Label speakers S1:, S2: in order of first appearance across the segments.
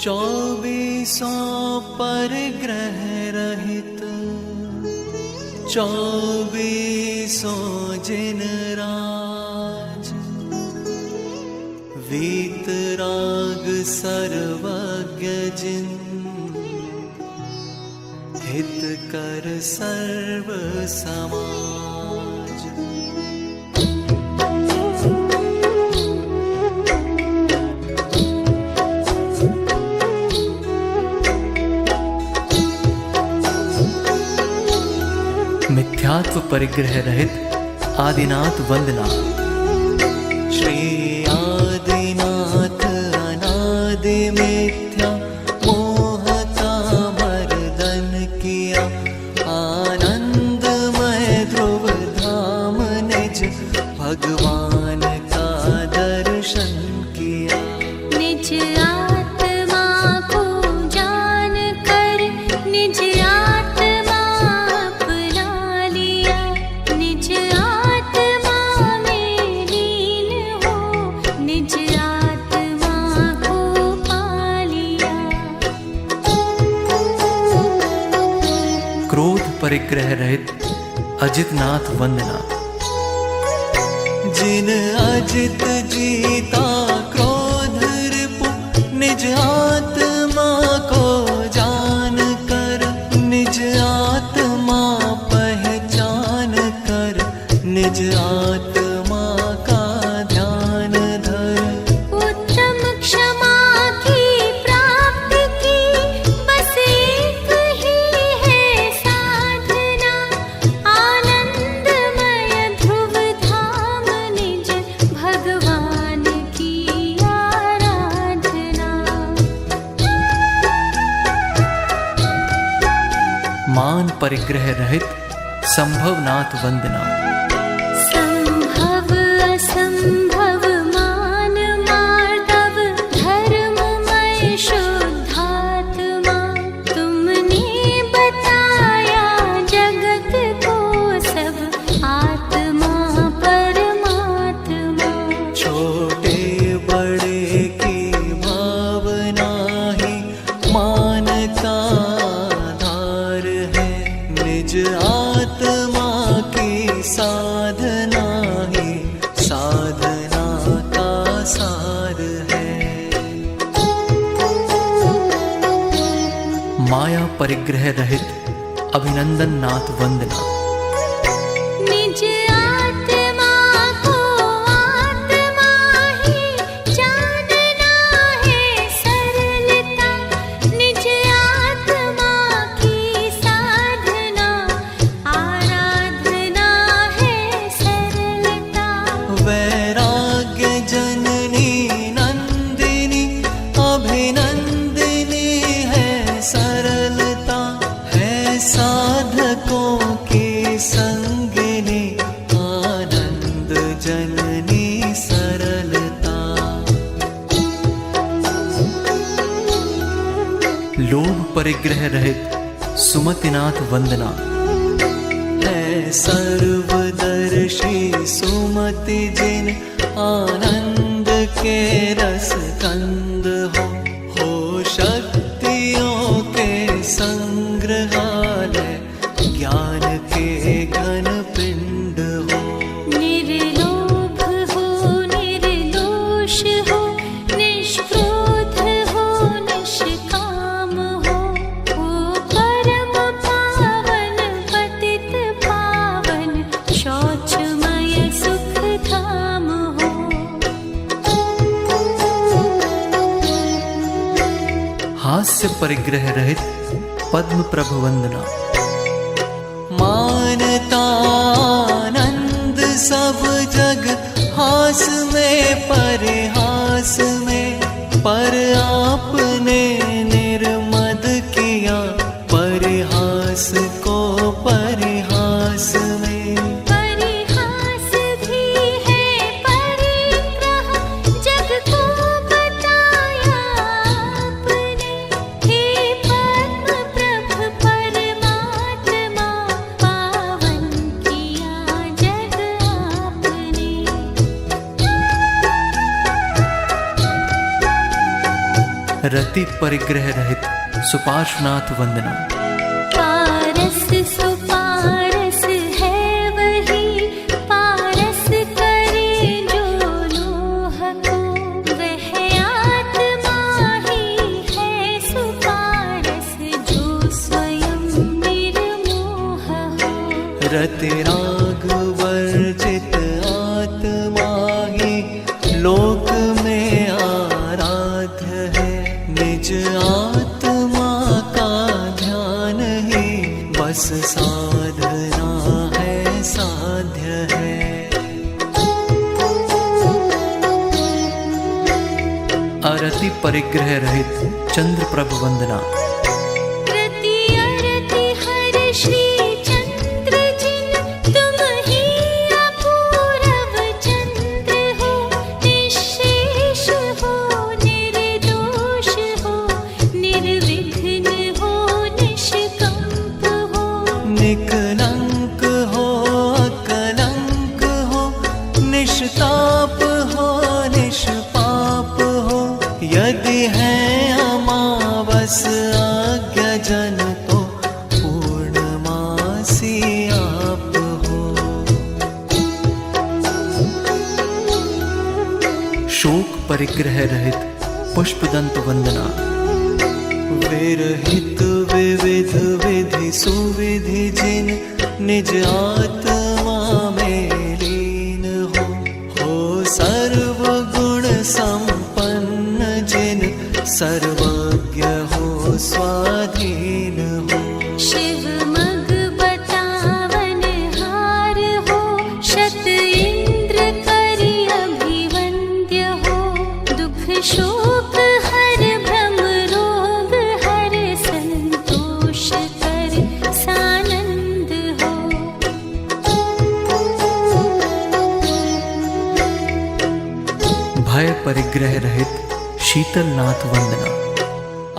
S1: 2400 परिग्रह रहित 2400 जिन राज, वीतराग सर्वज्ञ जिन, हित कर सर्व समाज। मिथ्यात्व परिग्रह रहित आदिनाथ वंदना। श्री आदिनाथ अनादि मिथ्या मोह का मर्दन किया, आनंदमय ध्रुव धाम निज भगवान का दर्शन किया।
S2: निज आत्मा को जान कर निज आत्मा अपना लिया, निज आत्मा में लीन हो निज आत्मा को पा लिया।
S1: क्रोध परिग्रह रहित अजितनाथ वंदना। जिन अजित जीता क्रोध रिपु, निज आत्मा को जान कर निज आत्मा पहचान कर, निज आत्मा का ध्यान धर।
S2: उत्तम क्षमा की प्राप्ति की बस एक ही है साधना, आनंदमय ध्रुव धाम निज भगवान की आराधना।
S1: मान परिग्रह रहित संभवनाथ वंदना।
S2: संभव असंभव मान मार्दव धर्ममय शुद्धात्मा, तुमने बताया जगत को सब आत्मा परमात्मा।
S1: छोटे बड़े की भावना ही मान का आधार है, निज आत्मा की साधना ही साधना का सार है। माया परिग्रह रहित अभिनंदन नाथ वंदना।
S2: निज आत्मा को आत्मा ही जानना है सरलता, निज आत्मा की साधना आराधना है सरलता।
S1: वैराग्य जननी नंदिनी अभिनंदिनी है सरलता, है साधकों की संगिनी आनंद जननी सरलता। लोभ परिग्रह रहित सुमतिनाथ वंदना। है सर्वदर्शी सुमति जिन, आनंद के रस कंद हो शक्तियों के संग्रहालय, ज्ञान के घन पिंड हो।
S2: निर्लोभ हो निर्दोष हो निष्क्रोध हो निष्काम हो परम पावन पतित पावन शौचमय सुख धाम हो।
S1: हास्य परिग्रह रहित पद्म प्रभ वंदना। मानता आनंद सब जग हास में परिहास में, पर आपने निर्मद किया परिहास को परिहास में।
S2: परिहास भी है परिग्रह जग को बताया आपने, हे पद्म प्रभ परमात्मा पावन किया जग आपने।
S1: रति परिग्रह रहित सुपार्श्वनाथ वंदना।
S2: पारस सुपारस है वही, पारस करे जो लोह को, वह आत्मा ही है सुपारस जो स्वयं निर्मोह हो।
S1: रति राग वर्जित आत्मा ही लोक में आराध्य है। निज आत्मा का ध्यान ही बस साधना है, साध्य है। अरति परिग्रह रहित चंद्र प्रभ वंदना।
S2: रति अरति हर श्री चंद्र जिन, तुम ही अपूरव चंद्र हो। निःशेष हो, निर्दोष हो, निर्विघ्न हो, निष्कंप हो।
S1: निकलंक हो, अकलंक हो, निष्ताप हो, निष्पाप हो। यदि है अमावस आज्ञा जन तो पूर्णमासी आप हो। शोक परिग्रह रहित पुष्पदंत वंदना। विरहित विविध विधि सुविधि जिन, निज आत्मा में लीन हो सर्व गुण संपन्न जिन, सर्वज्ञ हो स्वाधीन हो।
S2: शिव मग बतावन हार हो, शत इंद्र करि अभिवंद्य हो। दुख शोक हर भ्रम रोग हर, संतोष कर सानंद हो।
S1: भय परिग्रह रहित शीतलनाथ वंदना।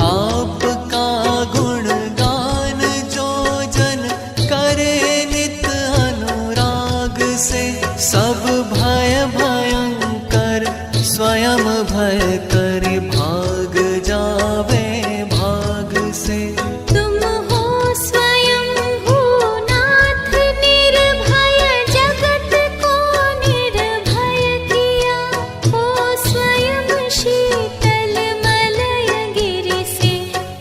S1: आपका गुणगान जो जन करे नित अनुराग से, सब भय भयंकर स्वयं भय कर भाग जावे भाग से।
S2: तुम हो स्वयं भूनाथ निर्भय, जगत को निर्भय किया। हो स्वयं शीतल मलय गिरि से,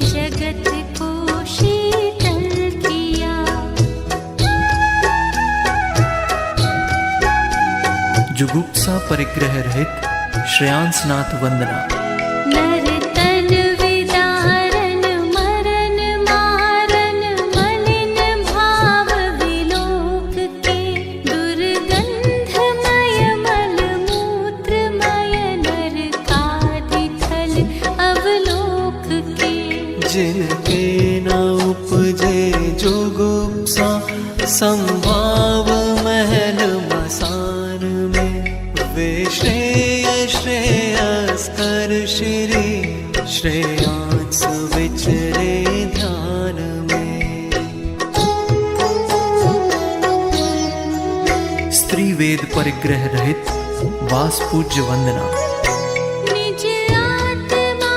S2: जगत को शीतल किया।
S1: जुगुप्सा परिग्रह रहित श्रेयांसनाथ वंदना।
S2: नर तन विदारन मरन मारन, मलिन भाव विलोक के। दुर्गंधमय मल मूत्रमय, नरकादिखल अवलोक के।
S1: जिनके न उपजे जुगुप्सा, संभाव महल मसान में। वे श्रेय श्रेयस कर श्री, श्रेयांस विचरे ध्यान में। स्त्री वेद परिग्रह रहित वासपूज्य वंदना।
S2: निज आत्मा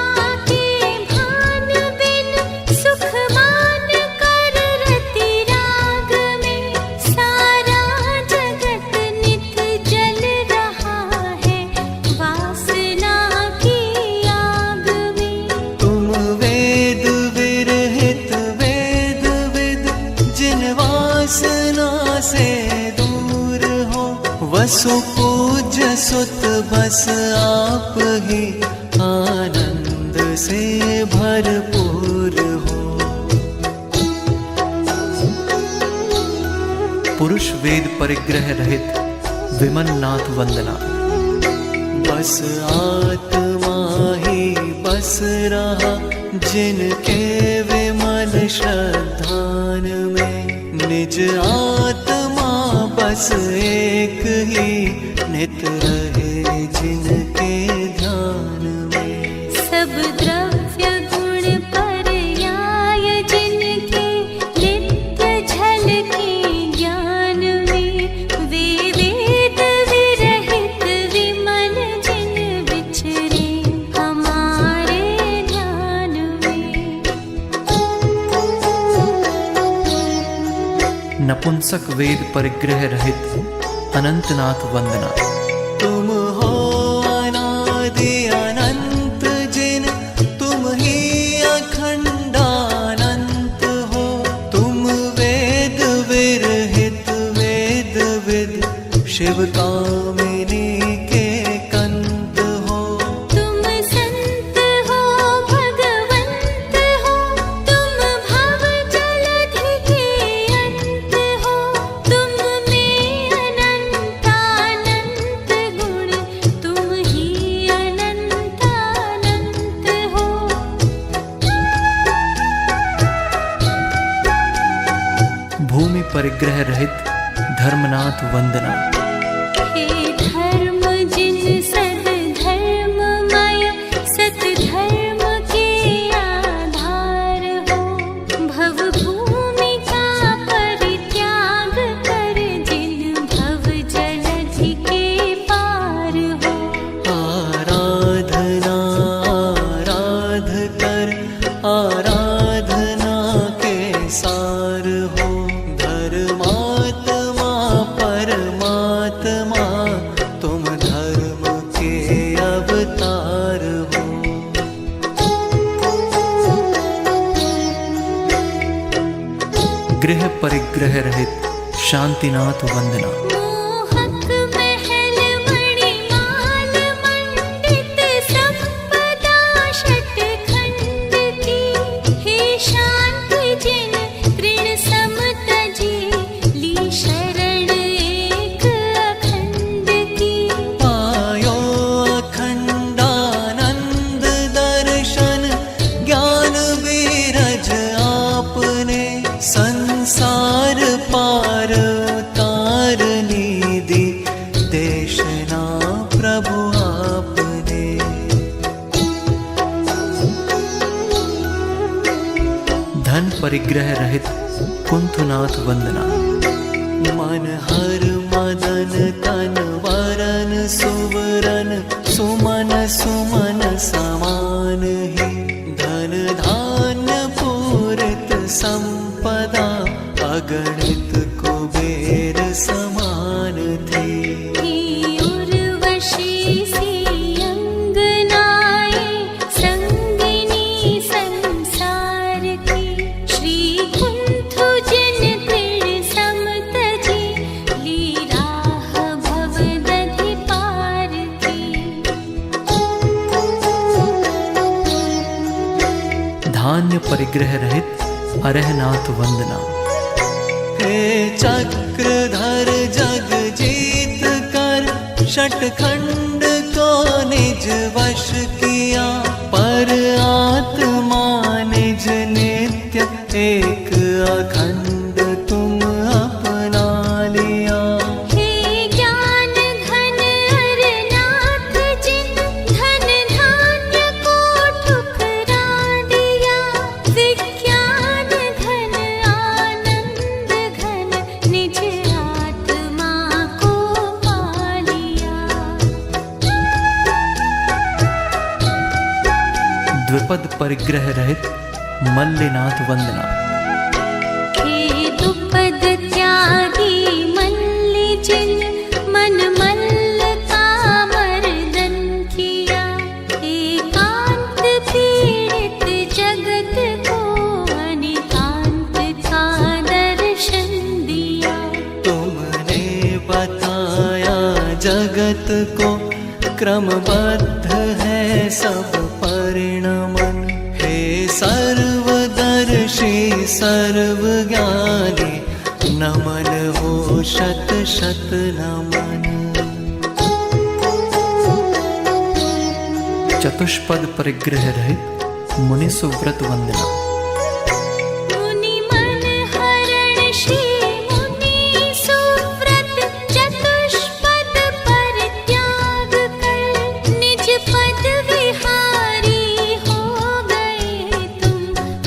S2: के भान बिन, सुख मान कर रति राग में। सारा जगत नित जल रहा है, वासना की आग में।
S1: तुम वेद विरहित वेद विद, जिन वासना से दूर हो। वसु पूज्य सुत बस आप ही, आनंद से भरपूर हो। पुरुष वेद परिग्रह रहित विमलनाथ वंदना। बस आत्मा ही बस रहा, जिनके विमल श्रद्धान में। निज आत्मा बस एक ही, नित रहे जिनके ध्यान में।
S2: सब द्रव्य गुण पर्याय जिनके, नित्य झलके ज्ञान में। वे वेद विरहित विमल जिन, विचरे हमारे ध्यान
S1: सकक वेद परिग्रह रहित अनंतनाथ वंदना।
S3: तुम हो अनादि अनंत जिन, तुम ही अखंडानंत हो। तुम वेद विरहित वेद विद, शिव कामिनी के कंत हो।
S2: तुम संत हो भगवंत हो, तुम भव जलधि के अंत हो। तुम में अनंतानंत गुण, तुम ही अनंतानंत हो।
S1: भूमि परिग्रह रहित धर्मनाथ वंदना।
S2: हे धर्म जिन सद धर्ममय, सत धर्म के आधार हो। भव भूमि का परित्याग कर, जिन भव जलधि के पार हो।
S3: आराधना आराध कर, आराधना के सार हो। धर्मात्मा परमात्मा, तुम धर्म के अवतार हो।
S1: गृह परिग्रह रहित शांतिनाथ वंदना।
S2: मोहक महल मणिमाल मंडित, संपदा षटखंड की। हे शांति जिन तृण सम तजी, ली शरण एक अखंड की।
S3: पायो अखंडानंद दर्शन, ज्ञान बीरज आपने। संसार पार उतारनी दी, देशना प्रभु आपने।
S1: धन परिग्रह रहित कुंथनाथ वंदना।
S3: मन हर मदन तन वरन सुवरन, सुमन सुमन समान ही। धन धान्य पूरित संपदा, अगणित कुबेर समान थी।
S2: हे उर्वशी सी अंगनाएं, संगिनी संसार की। श्री कुंथु जिन तृण सम तजी, ली राह भव दधि पार की।
S1: धान्य परिग्रह रहित अरहनाथ वंदना।
S3: हे चक्रधर जग जीत कर, षटखंड को निज वश किया। पर आत्मा निज नित्य, एक अखंड तुम अपना लिया।
S2: हे ज्ञान घन अरनाथ जिन, धन धान्य को ठुकरा दिया। विज्ञान घन आनंद घन, निज आत्मा को पा लिया।
S1: द्विपद परिग्रह रहित मल्लिनाथ वंदना।
S2: हे दुपद त्यागी मल्लि जिन, मन मल्ल का मर्दन किया। एकांत पीड़ित जगत को, अनिकांत का दर्शन दिया।
S3: तुमने बताया जगत को, क्रमबद्ध है सब परिणमन। हे सर्वदर्शी सर्वज्ञानी, नमन हो शत शत नमन।
S1: चतुष्पद परिग्रह रहित मुनि सुव्रत वंदना।
S2: मुनि मन हरण श्री मुनि सुव्रत, चतुष्पद परित्याग कर। निज पद विहारी हो गए तुम,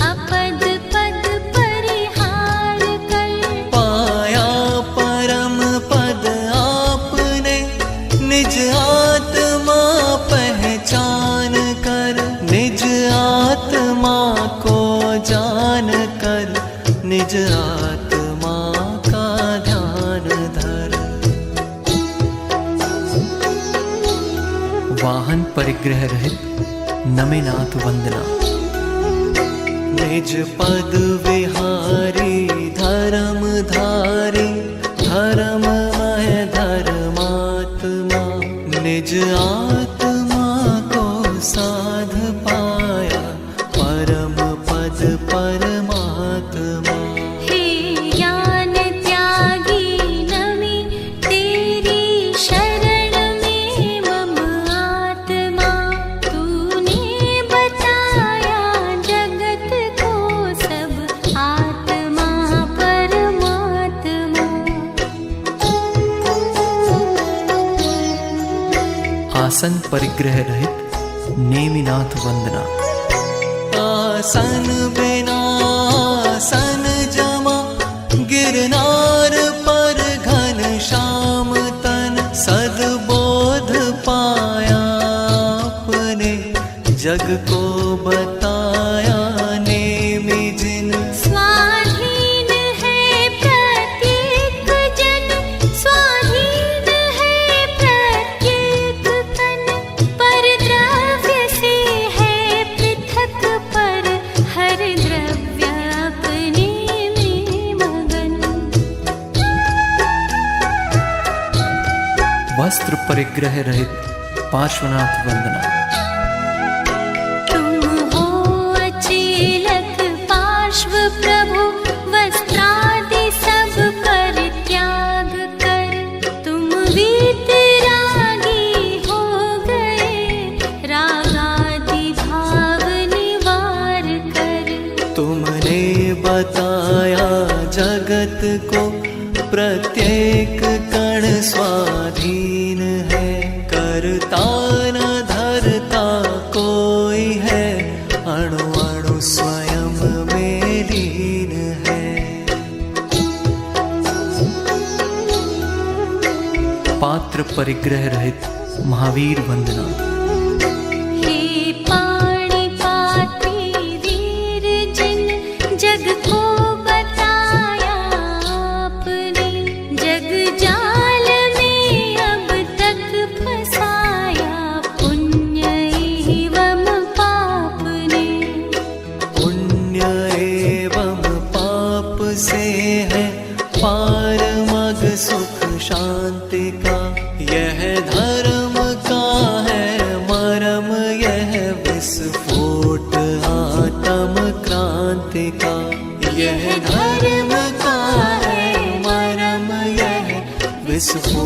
S2: अपद पद परिहार कर।
S3: पाया परम पद आपने, निज आत्मा पहचान कर। निज आत्मा को
S1: वाहन परिग्रह रहित नमे नाथ वंदना।
S3: निज पद विहारी धर्म धारी धर्ममय धर्मात्मा, निज आत्मा को साध पाया परम पद परमात्मा।
S2: हे ज्ञान त्यागी नमी तेरी शरण में मम आत्मा, तूने बताया जगत को सब आत्मा परमात्मा।
S1: आसन परिग्रह रहित नेमिनाथ वंदना।
S3: आसन बिना सन जमा, गिरनार पर घन श्याम तन, सद्बोध पाया अपने जग को बताया नेमि जिन।
S2: स्वाधीन है प्रत्येक जन, स्वाधीन है प्रत्येक तन, पर द्रव्य से है पृथक पर, हर द्रव्य अपने में मगन।
S1: वस्त्र परिग्रह रहित पार्श्वनाथ वंदना।
S2: तुम हो अचेलक पार्श्व प्रभु, वस्त्रादि सब परित्याग कर, तुम वीतरागी हो गए, रागादि भाव निवार कर।
S3: तुमने बताया जगत को प्रत्येक कण स्वाधीन है, करता न धरता कोई है, अणु अणु स्वयं में लीन है।
S1: पात्र परिग्रह रहित महावीर वंदना।
S2: हे पाणि पात्री वीर जिन, जग को बताया आपने, जग जाल में अब तक फंसाया, पुण्य एवं पाप ने।
S3: पुण्य एवं पाप से है पार मग सुख शांति का, यह धर्म का है मरम, यह विस्फोट आत्म क्रांति का। यह धर्म का है मरम, यह विस्फोट